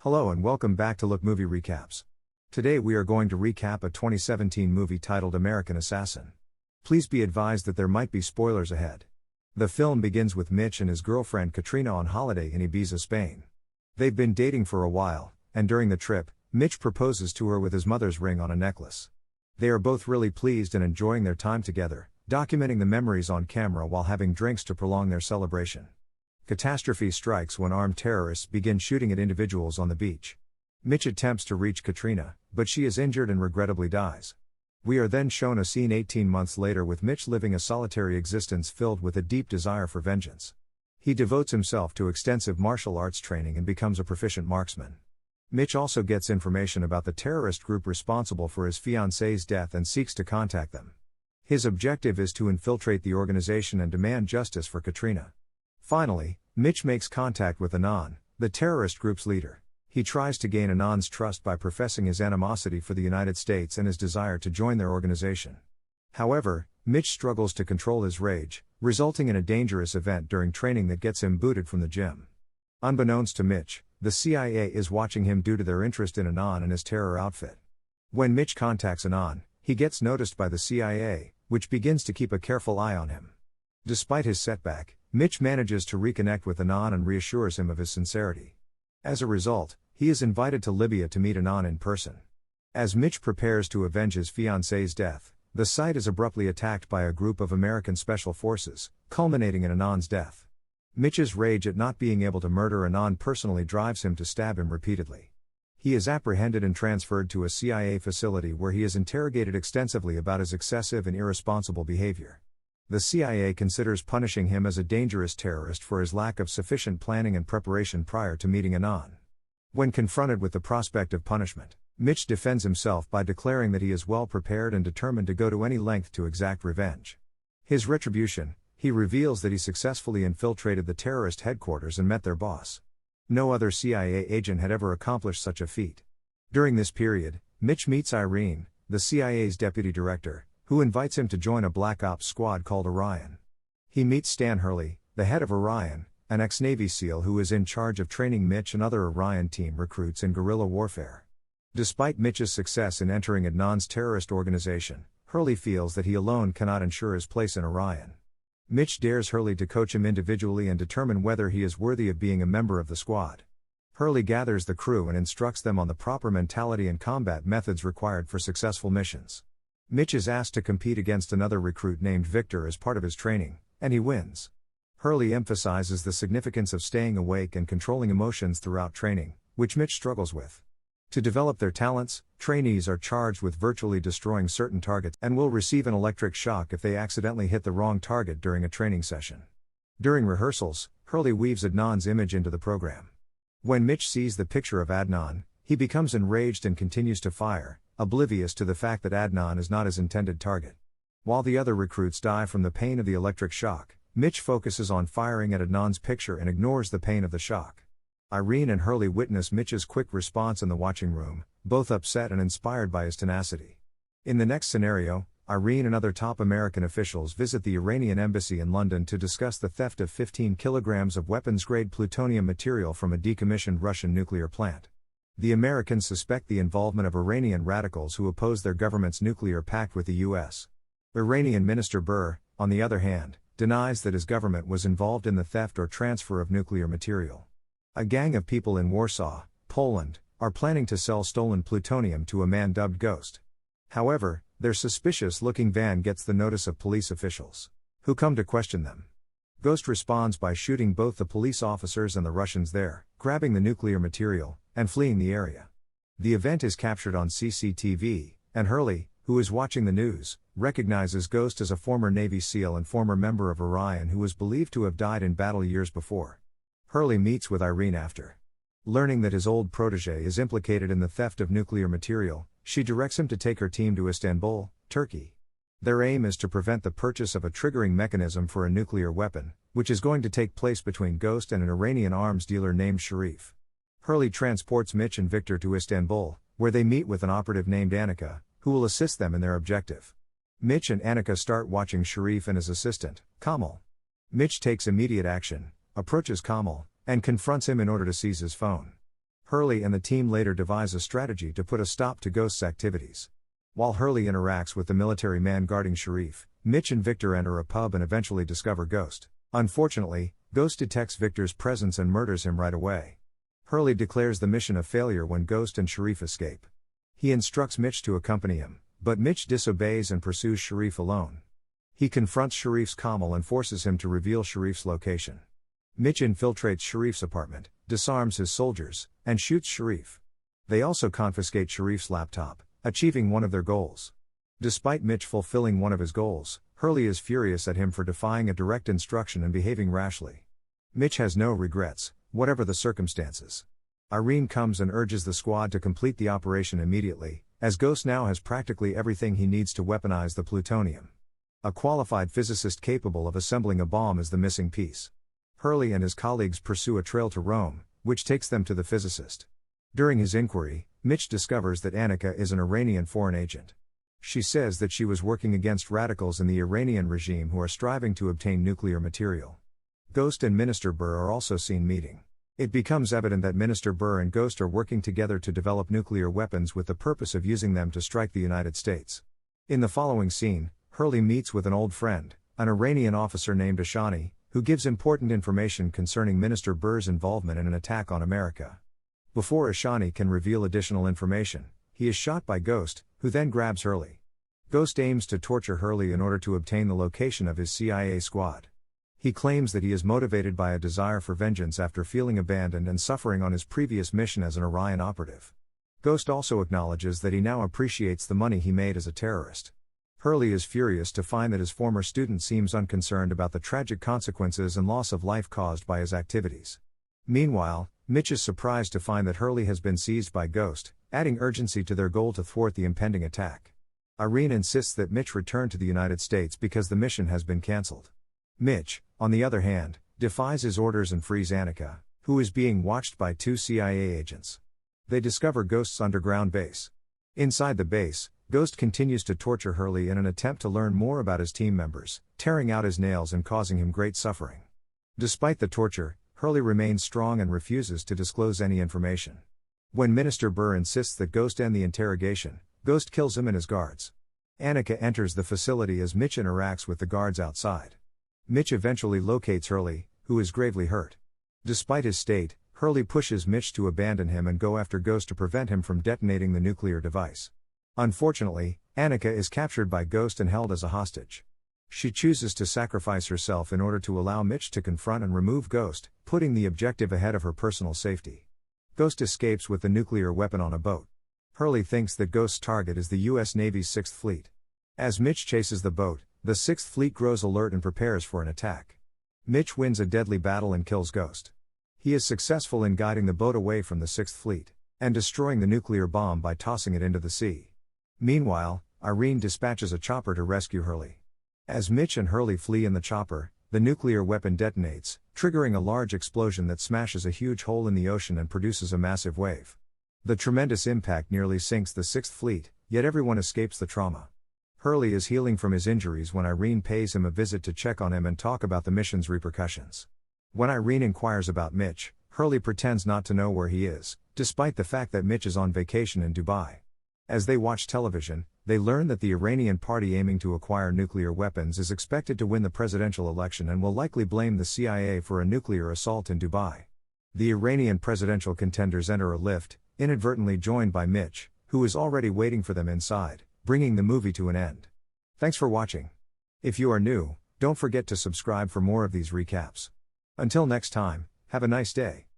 Hello and welcome back to Look Movie Recaps. Today we are going to recap a 2017 movie titled American Assassin. Please be advised that there might be spoilers ahead. The film begins with Mitch and his girlfriend Katrina on holiday in Ibiza, Spain. They've been dating for a while, and during the trip, Mitch proposes to her with his mother's ring on a necklace. They are both really pleased and enjoying their time together, documenting the memories on camera while having drinks to prolong their celebration. Catastrophe strikes when armed terrorists begin shooting at individuals on the beach. Mitch attempts to reach Katrina, but she is injured and regrettably dies. We are then shown a scene 18 months later with Mitch living a solitary existence filled with a deep desire for vengeance. He devotes himself to extensive martial arts training and becomes a proficient marksman. Mitch also gets information about the terrorist group responsible for his fiancée's death and seeks to contact them. His objective is to infiltrate the organization and demand justice for Katrina. Finally, Mitch makes contact with Anan, the terrorist group's leader. He tries to gain Anan's trust by professing his animosity for the United States and his desire to join their organization. However, Mitch struggles to control his rage, resulting in a dangerous event during training that gets him booted from the gym. Unbeknownst to Mitch, the CIA is watching him due to their interest in Anan and his terror outfit. When Mitch contacts Anan, he gets noticed by the CIA, which begins to keep a careful eye on him. Despite his setback, Mitch manages to reconnect with Anan and reassures him of his sincerity. As a result, he is invited to Libya to meet Anan in person. As Mitch prepares to avenge his fiancée's death, the site is abruptly attacked by a group of American special forces, culminating in Anan's death. Mitch's rage at not being able to murder Anan personally drives him to stab him repeatedly. He is apprehended and transferred to a CIA facility where he is interrogated extensively about his excessive and irresponsible behavior. The CIA considers punishing him as a dangerous terrorist for his lack of sufficient planning and preparation prior to meeting Anan. When confronted with the prospect of punishment, Mitch defends himself by declaring that he is well prepared and determined to go to any length to exact revenge. His retribution, he reveals that he successfully infiltrated the terrorist headquarters and met their boss. No other CIA agent had ever accomplished such a feat. During this period, Mitch meets Irene, the CIA's deputy director, who invites him to join a Black Ops squad called Orion. He meets Stan Hurley, the head of Orion, an ex-Navy SEAL who is in charge of training Mitch and other Orion team recruits in guerrilla warfare. Despite Mitch's success in entering Adnan's terrorist organization, Hurley feels that he alone cannot ensure his place in Orion. Mitch dares Hurley to coach him individually and determine whether he is worthy of being a member of the squad. Hurley gathers the crew and instructs them on the proper mentality and combat methods required for successful missions. Mitch is asked to compete against another recruit named Victor as part of his training, and he wins. Hurley emphasizes the significance of staying awake and controlling emotions throughout training, which Mitch struggles with. To develop their talents, trainees are charged with virtually destroying certain targets and will receive an electric shock if they accidentally hit the wrong target during a training session. During rehearsals, Hurley weaves Adnan's image into the program. When Mitch sees the picture of Adnan, he becomes enraged and continues to fire, oblivious to the fact that Adnan is not his intended target. While the other recruits die from the pain of the electric shock, Mitch focuses on firing at Adnan's picture and ignores the pain of the shock. Irene and Hurley witness Mitch's quick response in the watching room, both upset and inspired by his tenacity. In the next scenario, Irene and other top American officials visit the Iranian embassy in London to discuss the theft of 15 kilograms of weapons-grade plutonium material from a decommissioned Russian nuclear plant. The Americans suspect the involvement of Iranian radicals who oppose their government's nuclear pact with the U.S. Iranian Minister Burr, on the other hand, denies that his government was involved in the theft or transfer of nuclear material. A gang of people in Warsaw, Poland, are planning to sell stolen plutonium to a man dubbed Ghost. However, their suspicious-looking van gets the notice of police officials, who come to question them. Ghost responds by shooting both the police officers and the Russians there, grabbing the nuclear material, and fleeing the area. The event is captured on CCTV, and Hurley, who is watching the news, recognizes Ghost as a former Navy SEAL and former member of Orion who was believed to have died in battle years before. Hurley meets with Irene after learning that his old protege is implicated in the theft of nuclear material. She directs him to take her team to Istanbul, Turkey. Their aim is to prevent the purchase of a triggering mechanism for a nuclear weapon, which is going to take place between Ghost and an Iranian arms dealer named Sharif. Hurley transports Mitch and Victor to Istanbul, where they meet with an operative named Annika, who will assist them in their objective. Mitch and Annika start watching Sharif and his assistant, Kamal. Mitch takes immediate action, approaches Kamal, and confronts him in order to seize his phone. Hurley and the team later devise a strategy to put a stop to Ghost's activities. While Hurley interacts with the military man guarding Sharif, Mitch and Victor enter a pub and eventually discover Ghost. Unfortunately, Ghost detects Victor's presence and murders him right away. Hurley declares the mission a failure when Ghost and Sharif escape. He instructs Mitch to accompany him, but Mitch disobeys and pursues Sharif alone. He confronts Sharif's Kamal and forces him to reveal Sharif's location. Mitch infiltrates Sharif's apartment, disarms his soldiers, and shoots Sharif. They also confiscate Sharif's laptop, achieving one of their goals. Despite Mitch fulfilling one of his goals, Hurley is furious at him for defying a direct instruction and behaving rashly. Mitch has no regrets, whatever the circumstances. Irene comes and urges the squad to complete the operation immediately, as Ghost now has practically everything he needs to weaponize the plutonium. A qualified physicist capable of assembling a bomb is the missing piece. Hurley and his colleagues pursue a trail to Rome, which takes them to the physicist. During his inquiry, Mitch discovers that Annika is an Iranian foreign agent. She says that she was working against radicals in the Iranian regime who are striving to obtain nuclear material. Ghost and Minister Burr are also seen meeting. It becomes evident that Minister Burr and Ghost are working together to develop nuclear weapons with the purpose of using them to strike the United States. In the following scene, Hurley meets with an old friend, an Iranian officer named Ashani, who gives important information concerning Minister Burr's involvement in an attack on America. Before Ashani can reveal additional information, he is shot by Ghost, who then grabs Hurley. Ghost aims to torture Hurley in order to obtain the location of his CIA squad. He claims that he is motivated by a desire for vengeance after feeling abandoned and suffering on his previous mission as an Orion operative. Ghost also acknowledges that he now appreciates the money he made as a terrorist. Hurley is furious to find that his former student seems unconcerned about the tragic consequences and loss of life caused by his activities. Meanwhile, Mitch is surprised to find that Hurley has been seized by Ghost, adding urgency to their goal to thwart the impending attack. Irene insists that Mitch return to the United States because the mission has been cancelled. Mitch, on the other hand, defies his orders and frees Annika, who is being watched by 2 CIA agents. They discover Ghost's underground base. Inside the base, Ghost continues to torture Hurley in an attempt to learn more about his team members, tearing out his nails and causing him great suffering. Despite the torture, Hurley remains strong and refuses to disclose any information. When Minister Burr insists that Ghost end the interrogation, Ghost kills him and his guards. Annika enters the facility as Mitch interacts with the guards outside. Mitch eventually locates Hurley, who is gravely hurt. Despite his state, Hurley pushes Mitch to abandon him and go after Ghost to prevent him from detonating the nuclear device. Unfortunately, Annika is captured by Ghost and held as a hostage. She chooses to sacrifice herself in order to allow Mitch to confront and remove Ghost, putting the objective ahead of her personal safety. Ghost escapes with the nuclear weapon on a boat. Hurley thinks that Ghost's target is the U.S. Navy's 6th Fleet. As Mitch chases the boat, the 6th Fleet grows alert and prepares for an attack. Mitch wins a deadly battle and kills Ghost. He is successful in guiding the boat away from the 6th Fleet, and destroying the nuclear bomb by tossing it into the sea. Meanwhile, Irene dispatches a chopper to rescue Hurley. As Mitch and Hurley flee in the chopper, the nuclear weapon detonates, triggering a large explosion that smashes a huge hole in the ocean and produces a massive wave. The tremendous impact nearly sinks the 6th Fleet, yet everyone escapes the trauma. Hurley is healing from his injuries when Irene pays him a visit to check on him and talk about the mission's repercussions. When Irene inquires about Mitch, Hurley pretends not to know where he is, despite the fact that Mitch is on vacation in Dubai. As they watch television, they learn that the Iranian party aiming to acquire nuclear weapons is expected to win the presidential election and will likely blame the CIA for a nuclear assault in Dubai. The Iranian presidential contenders enter a lift, inadvertently joined by Mitch, who is already waiting for them inside, bringing the movie to an end. Thanks for watching. If you are new, don't forget to subscribe for more of these recaps. Until next time, have a nice day.